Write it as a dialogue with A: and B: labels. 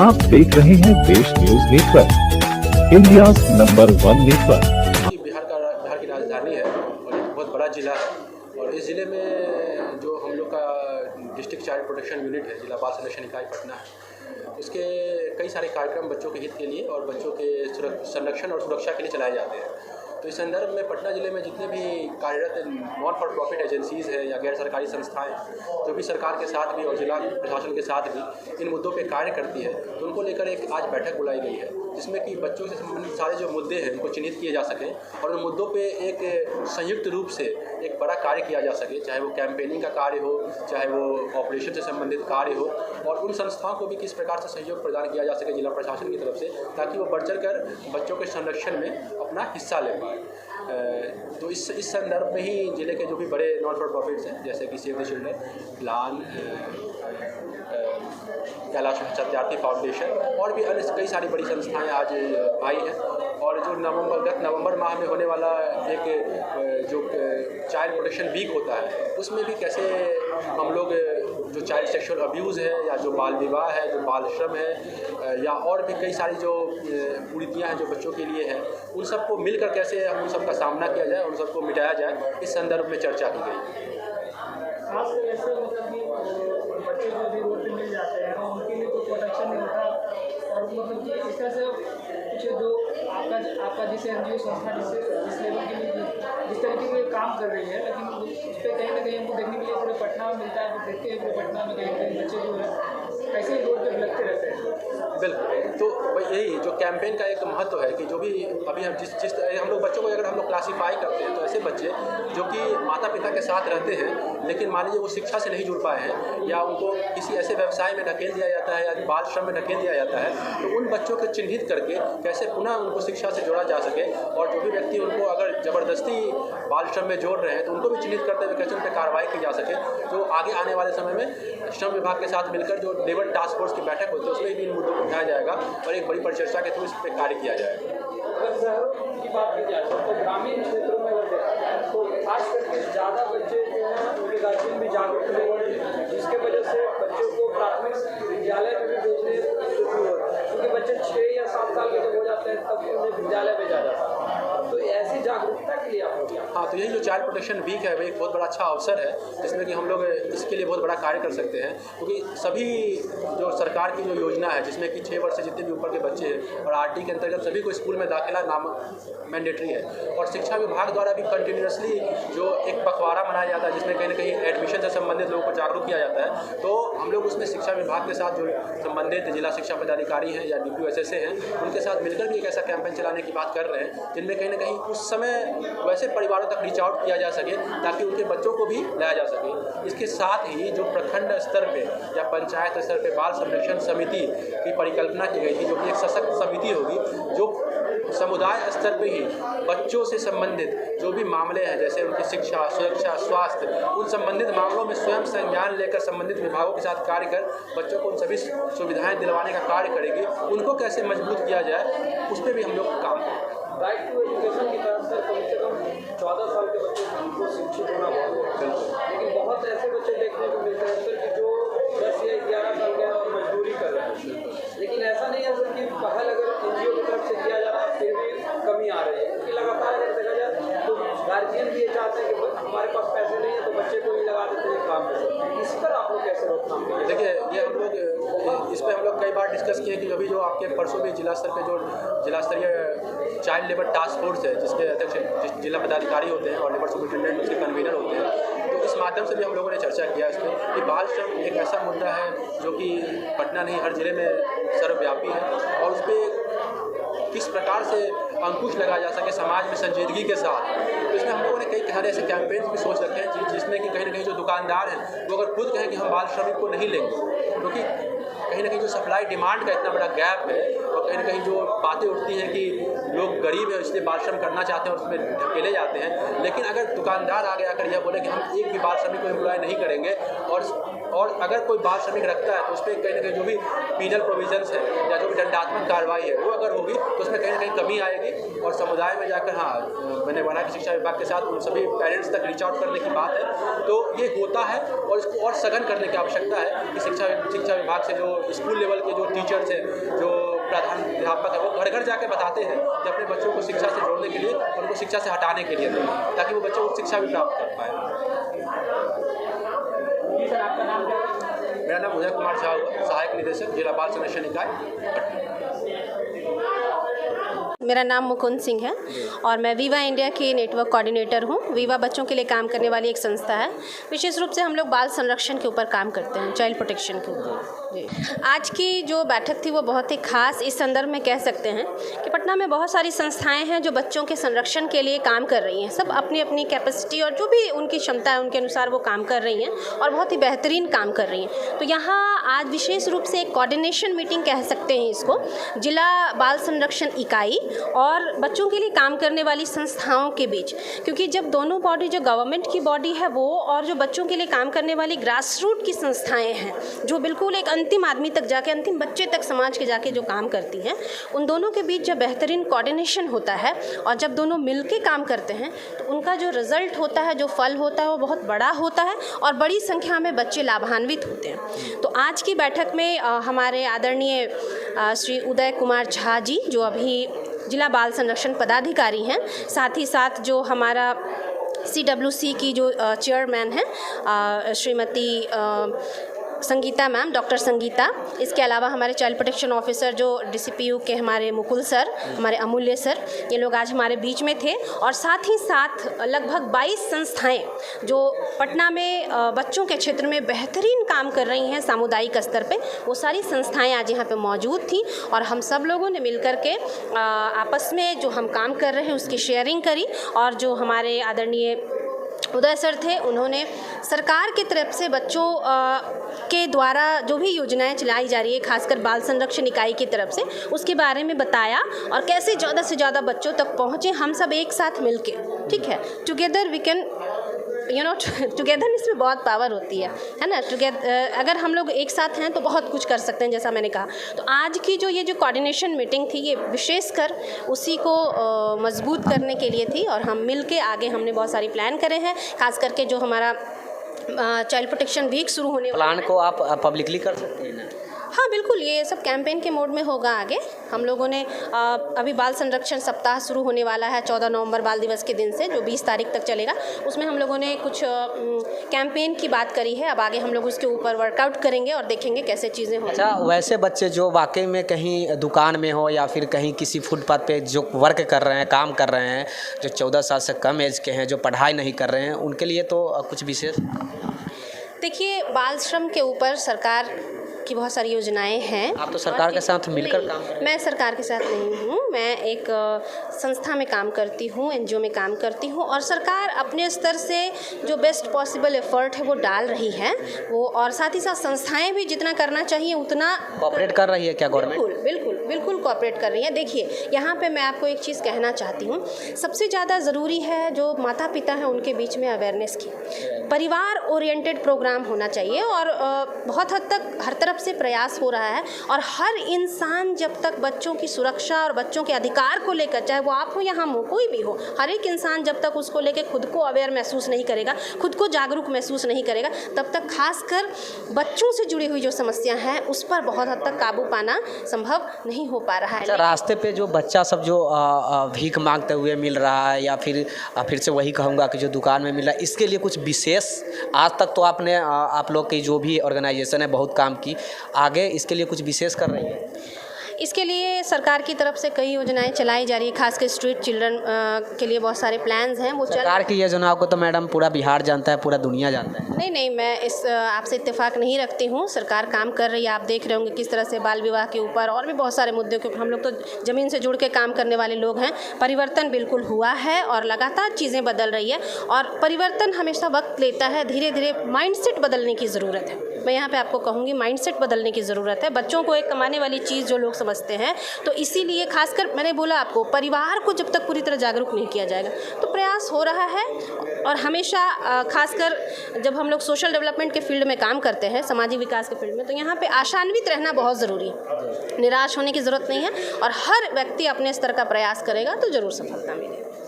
A: आप देख रहे हैं देश news network, India number 1 network.
B: Bihar की राजधानी है और एक बहुत बड़ा ज़िला है और इस ज़िले में जो हम लोग का डिस्ट्रिक्ट चाइल्ड प्रोटेक्शन यूनिट है, जिला बाल संरक्षण इकाई पटना है, उसके कई सारे कार्यक्रम बच्चों के हित के लिए और बच्चों के संरक्षण और सुरक्षा के लिए चलाए जाते हैं। तो इस संदर्भ में पटना ज़िले में जितने भी कार्यरत नॉन फॉर प्रॉफिट एजेंसीज़ हैं या गैर सरकारी संस्थाएं जो भी सरकार के साथ भी और जिला प्रशासन के साथ भी इन मुद्दों पे कार्य करती है, तो उनको लेकर एक आज बैठक बुलाई गई है, जिसमें कि बच्चों से संबंधित सारे जो मुद्दे हैं उनको चिन्हित किए जा सकें और उन मुद्दों पे एक संयुक्त रूप से एक बड़ा कार्य किया जा सके, चाहे वो कैंपेनिंग का कार्य हो, चाहे वो ऑपरेशन से संबंधित कार्य हो, और उन संस्थाओं को भी किस प्रकार से सहयोग प्रदान किया जा सके जिला प्रशासन की तरफ से, ताकि वो बढ़ चढ़ कर बच्चों के संरक्षण में अपना हिस्सा ले पाए। तो इस संदर्भ में ही जिले के जो भी बड़े नॉन फॉर प्रॉफिट्स हैं, जैसे कि save the children, plan, Kailash Satyarthi foundation और भी अन्य कई सारी बड़ी संस्थाएं आज आई हैं। और जो गत नवंबर माह में होने वाला एक जो चाइल्ड प्रोटेक्शन वीक होता है, उसमें भी कैसे हम लोग जो चाइल्ड सेक्सुअल अब्यूज़ है या जो बाल विवाह है, जो बाल श्रम है या और भी कई सारी जो कुरीतियाँ हैं जो बच्चों के लिए हैं, उन सबको मिलकर कैसे उन सबका सामना किया जाए, उन सबको मिटाया जाए, इस संदर्भ में चर्चा की गई।
C: बच्चे जो अभी रोड पे मिल जाते हैं उनके लिए कोई प्रोटेक्शन नहीं होता और मतलब कि इस तरह से कुछ जो आपका जिस एनजीओ संस्था जिस लेवल के लिए जिस तरीके के काम कर रही है, लेकिन उस पर कहीं ना कहीं हमको देखने के लिए पूरे पटना में मिलता है, तो देखते हैं पूरे पटना में कहीं कहीं बच्चे जो है कैसे ही रोड पर भटकते रहते हैं।
B: बिल्कुल, तो यही जो कैंपेन का एक महत्व है कि जो भी अभी हम जिस हम लोग बच्चों को अगर हम लोग क्लासीफाई करते हैं, तो ऐसे बच्चे जो कि माता पिता के साथ रहते हैं लेकिन मान लीजिए वो शिक्षा से नहीं जुड़ पाए हैं या उनको किसी ऐसे व्यवसाय में ढकेल दिया जाता है या बाल श्रम में ढकेल दिया जाता है, तो उन बच्चों को चिन्हित करके कैसे पुनः उनको शिक्षा से जोड़ा जा सके, और जो भी व्यक्ति उनको अगर ज़बरदस्ती बाल श्रम में जोड़ रहे हैं तो उनको भी चिन्हित करते हुए कैसे उन पर कार्रवाई की जा सके। जो आगे आने वाले समय में श्रम विभाग के साथ मिलकर जो लेबर टास्क फोर्स की बैठक होती है, उसमें भी इन मुद्दों को उठाया जाएगा और एक बड़ी परिचर्चा के थ्रू इस पर कार्य किया जाएगा।
C: अगर शहरों की बात की जाए तो ग्रामीण क्षेत्रों में अगर देखा जाए तो खास करके ज़्यादा बच्चे जो हैं उनके गार्जियन भी जागरूक नहीं हैं, जिसके वजह से बच्चों को प्राथमिक विद्यालय में भी भेजने शुरू होता है, क्योंकि बच्चे 6 या 7 साल के जब हो जाते हैं तब उन्हें विद्यालय भेजा जाता है। तो ऐसी जागरूकता के लिए आप लोग
B: हाँ, तो यही जो चाइल्ड प्रोटेक्शन वीक है वो एक बहुत बड़ा अच्छा अवसर है, जिसमें कि हम लोग इसके लिए बहुत बड़ा कार्य कर सकते हैं, क्योंकि सभी जो सरकार की जो योजना है जिसमें कि 6 वर्ष से जितने भी ऊपर के बच्चे हैं और आरटी के अंतर्गत सभी को स्कूल में दाखिला मैंडेटरी है, और शिक्षा विभाग द्वारा भी कंटिन्यूसली जो एक पखवाड़ा मनाया जाता है जिसमें कहीं ना कहीं एडमिशन से संबंधित लोगों को जागरूक किया जाता है, तो हम लोग उसमें शिक्षा विभाग के साथ जो संबंधित जिला शिक्षा पदाधिकारी हैं या DPO हैं उनके साथ मिलकर भी एक ऐसा कैंपेन चलाने की बात कर रहे हैं, जिनमें कहीं ना कहीं उस समय वैसे परिवारों तक रीच आउट किया जा सके ताकि उनके बच्चों को भी लाया जा सके। इसके साथ ही जो प्रखंड स्तर पे या पंचायत स्तर पे बाल संरक्षण समिति की परिकल्पना की गई थी, जो कि एक सशक्त समिति होगी जो समुदाय स्तर पे ही बच्चों से संबंधित जो भी मामले हैं, जैसे उनकी शिक्षा, सुरक्षा, स्वास्थ्य, उन संबंधित मामलों में स्वयं संज्ञान लेकर संबंधित विभागों के साथ कार्य कर बच्चों को उन सभी सुविधाएं दिलवाने का कार्य करेगी। उनको कैसे मजबूत किया जाए उस पर भी हम लोग काम करेंगे।
C: राइट टू एजुकेशन की तरफ से कम 14 साल के बच्चे को शिक्षित होना बहुत है, लेकिन बहुत ऐसे बच्चे देखने को मिलते हैं सर कि जो 10 या 11 साल के और मजदूरी कर रहे हैं, लेकिन ऐसा नहीं है सर कि पहल अगर NGO की तरफ से किया जा रहा है फिर भी कमी आ रही है, क्योंकि लगातार अगर देखा जाए तो गार्जियन भी ये चाहते हैं कि हमारे पास पैसे नहीं है तो बच्चे को ही लगा देते हैं काम पर। इस पर आप लोग कैसे रोकथाम करें?
B: देखिए, ये हम लोग इस पर हम लोग कई बार डिस्कस किए कि अभी जो आपके परसों भी जिला स्तर पे जो जिला स्तरीय चाइल्ड लेबर टास्क फोर्स है, जिसके अध्यक्ष जिला पदाधिकारी होते हैं और लेबर सुपरिटेंडेंट उसके कन्वीनर होते हैं, तो इस माध्यम से भी हम लोगों ने चर्चा किया इस पर कि बाल श्रम एक ऐसा मुद्दा है जो कि पटना नहीं हर जिले में सर्वव्यापी है, और उस पर किस प्रकार से अंकुश लगाया जा सके समाज में संजीदगी के साथ। तो इसमें हम लोगों ने कई सारे ऐसे कैंपेन्स भी सोच रखे हैं जिसमें कि कहीं ना कहीं जो दुकानदार हैं वो अगर खुद कहें कि हम बाल श्रमिक को नहीं लेंगे, क्योंकि कहीं ना कहीं जो सप्लाई डिमांड का इतना बड़ा गैप है और कहीं ना कहीं जो बातें उठती हैं कि लोग गरीब है इसलिए बाल श्रम करना चाहते हैं और उसमें ढकेले जाते हैं, लेकिन अगर दुकानदार आगे आकर यह बोले कि हम एक भी बाल श्रमिक को एम्प्लॉय नहीं करेंगे और अगर कोई बाल श्रमिक रखता है तो उस पर कहीं ना कहीं जो भी पीनल प्रोविजंस है या जो भी दंडात्मक कार्रवाई है वो अगर होगी तो उसमें कहीं ना कहीं कमी आएगी और समुदाय में जाकर मैंने बोला कि शिक्षा विभाग के साथ उन सभी पेरेंट्स तक रीच आउट करने की बात है। तो ये होता है और इसको और सघन करने की आवश्यकता है कि शिक्षा विभाग से जो स्कूल लेवल के जो टीचर्स हैं, जो प्रधानाध्यापक है, वो घर घर जाके बताते हैं कि अपने बच्चों को शिक्षा से जोड़ने के लिए, उनको शिक्षा से हटाने के लिए, ताकि वो बच्चे उच्च शिक्षा भी प्राप्त कर पाए।
C: आपका नाम क्या है?
B: मेरा नाम उदय कुमार झा हुआ, सहायक निदेशक जिला बाल संरक्षण इकाई।
D: मेरा नाम मुकुंद सिंह है और मैं वीवा इंडिया की नेटवर्क कोऑर्डिनेटर हूँ। वीवा बच्चों के लिए काम करने वाली एक संस्था है। विशेष रूप से हम लोग बाल संरक्षण के ऊपर काम करते हैं, चाइल्ड प्रोटेक्शन के ऊपर। जी, आज की जो बैठक थी वो बहुत ही खास इस संदर्भ में कह सकते हैं कि पटना में बहुत सारी संस्थाएं हैं जो बच्चों के संरक्षण के लिए काम कर रही हैं। सब अपनी अपनी कैपेसिटी और जो भी उनकी क्षमता है उनके अनुसार वो काम कर रही हैं और बहुत ही बेहतरीन काम कर रही हैं। तो यहाँ आज विशेष रूप से एक कोऑर्डिनेशन मीटिंग कह सकते हैं इसको, जिला बाल संरक्षण इकाई और बच्चों के लिए काम करने वाली संस्थाओं के बीच, क्योंकि जब दोनों बॉडी, जो गवर्नमेंट की बॉडी है वो और जो बच्चों के लिए काम करने वाली ग्रास रूट की संस्थाएं हैं, जो बिल्कुल एक अंतिम आदमी तक जाके, अंतिम बच्चे तक समाज के जाके जो काम करती हैं, उन दोनों के बीच जब बेहतरीन कोऑर्डिनेशन होता है और जब दोनों मिलके काम करते हैं तो उनका जो रिजल्ट होता है, जो फल होता है वो बहुत बड़ा होता है और बड़ी संख्या में बच्चे लाभान्वित होते हैं। तो आज की बैठक में हमारे आदरणीय श्री उदय कुमार झा जी, जो अभी जिला बाल संरक्षण पदाधिकारी हैं, साथ ही साथ जो हमारा CWC की जो चेयरमैन हैं श्रीमती संगीता मैम, डॉक्टर संगीता, इसके अलावा हमारे चाइल्ड प्रोटेक्शन ऑफिसर जो DCPU के हमारे मुकुल सर, हमारे अमूल्य सर, ये लोग आज हमारे बीच में थे। और साथ ही साथ लगभग 22 संस्थाएं जो पटना में बच्चों के क्षेत्र में बेहतरीन काम कर रही हैं सामुदायिक स्तर पे, वो सारी संस्थाएं आज यहाँ पे मौजूद थी और हम सब लोगों ने मिलकर के आपस में जो हम काम कर रहे हैं उसकी शेयरिंग करी। और जो हमारे आदरणीय उदय सर थे, उन्होंने सरकार की तरफ से बच्चों के द्वारा जो भी योजनाएं चलाई जा रही है, खासकर बाल संरक्षण इकाई की तरफ से, उसके बारे में बताया और कैसे ज़्यादा से ज़्यादा बच्चों तक पहुँचे हम सब एक साथ मिलके। ठीक है, टुगेदर वी कैन, टुगेदरनेस में बहुत पावर होती है ना। अगर हम लोग एक साथ हैं तो बहुत कुछ कर सकते हैं, जैसा मैंने कहा। तो आज की जो ये जो कोऑर्डिनेशन मीटिंग थी, ये विशेषकर उसी को मजबूत करने के लिए थी और हम मिल के आगे हमने बहुत सारी प्लान करे हैं, खास करके जो हमारा चाइल्ड प्रोटेक्शन वीक शुरू होने वाला
E: प्लान को आप पब्लिकली कर सकते हैं ना?
D: हाँ बिल्कुल, ये सब कैंपेन के मोड में होगा आगे। हम लोगों ने अभी बाल संरक्षण सप्ताह शुरू होने वाला है 14 नवंबर बाल दिवस के दिन से, जो 20 तारीख तक चलेगा। उसमें हम लोगों ने कुछ कैंपेन की बात करी है। अब आगे हम लोग उसके ऊपर वर्कआउट करेंगे और देखेंगे कैसे चीज़ें होंगी।
E: अच्छा, वैसे बच्चे जो वाकई में कहीं दुकान में हो या फिर कहीं किसी फुटपाथ पे जो वर्क कर रहे हैं, काम कर रहे हैं, जो 14 साल से कम एज के हैं, जो पढ़ाई नहीं कर रहे हैं, उनके लिए तो कुछ विशेष?
D: देखिए, बाल श्रम के ऊपर सरकार की बहुत सारी योजनाएं हैं।
E: आप तो सरकार के साथ मिलकर काम कर रहे हैं?
D: मैं सरकार के साथ नहीं हूँ, मैं एक संस्था में काम करती हूँ, NGO में काम करती हूँ और सरकार अपने स्तर से जो बेस्ट पॉसिबल एफर्ट है वो डाल रही है वो, और साथ ही साथ संस्थाएं भी जितना करना चाहिए उतना
E: कोऑपरेट कर रही है क्या गवर्नमेंट?
D: बिल्कुल बिल्कुल बिल्कुल कोऑपरेट कर रही है। देखिए, यहाँ पे मैं आपको एक चीज़ कहना चाहती हूँ, सबसे ज़्यादा ज़रूरी है जो माता पिता हैं उनके बीच में अवेयरनेस की। परिवार ओरिएंटेड प्रोग्राम होना चाहिए और बहुत हद तक हर तरफ से प्रयास हो रहा है और हर इंसान जब तक बच्चों की सुरक्षा और बच्चों के अधिकार को लेकर, चाहे वो आप हो या हम हो, कोई भी हो, हर एक इंसान जब तक उसको लेकर खुद को अवेयर महसूस नहीं करेगा, खुद को जागरूक महसूस नहीं करेगा, तब तक खासकर बच्चों से जुड़ी हुई जो समस्या है उस पर बहुत हद तक काबू पाना संभव नहीं हो पा रहा है।
E: अच्छा, रास्ते पे जो बच्चा सब जो भीख मांगते हुए मिल रहा है या फिर से वही कहूँगा कि जो दुकान में मिल रहा है, इसके लिए कुछ विशेष आज तक तो आपने आप लोग की जो भी ऑर्गेनाइजेशन है बहुत काम की, आगे इसके लिए कुछ विशेष कर रही है?
D: इसके लिए सरकार की तरफ से कई योजनाएं चलाई जा रही है, खासकर स्ट्रीट चिल्ड्रन के लिए बहुत सारे प्लान्स हैं। वो
E: सरकार की योजनाओं को तो मैडम पूरा बिहार जानता है, पूरा दुनिया जानता है।
D: नहीं, मैं इस आपसे इत्तेफाक नहीं रखती हूँ। सरकार काम कर रही है, आप देख रहे होंगे किस तरह से बाल विवाह के ऊपर और भी बहुत सारे मुद्दों के ऊपर हम लोग तो ज़मीन से जुड़ के काम करने वाले लोग हैं। परिवर्तन बिल्कुल हुआ है और लगातार चीज़ें बदल रही है और परिवर्तन हमेशा वक्त लेता है, धीरे धीरे माइंडसेट बदलने की ज़रूरत है। मैं यहाँ पे आपको कहूँगी माइंडसेट बदलने की ज़रूरत है। बच्चों को एक कमाने वाली चीज़ जो लोग समझते हैं, तो इसीलिए खासकर मैंने बोला आपको, परिवार को जब तक पूरी तरह जागरूक नहीं किया जाएगा, तो प्रयास हो रहा है। और हमेशा खासकर जब हम लोग सोशल डेवलपमेंट के फील्ड में काम करते हैं, सामाजिक विकास के फील्ड में, तो यहाँ पे आशान्वित रहना बहुत ज़रूरी है। निराश होने की ज़रूरत नहीं है और हर व्यक्ति अपने स्तर का प्रयास करेगा तो ज़रूर सफलता मिलेगी।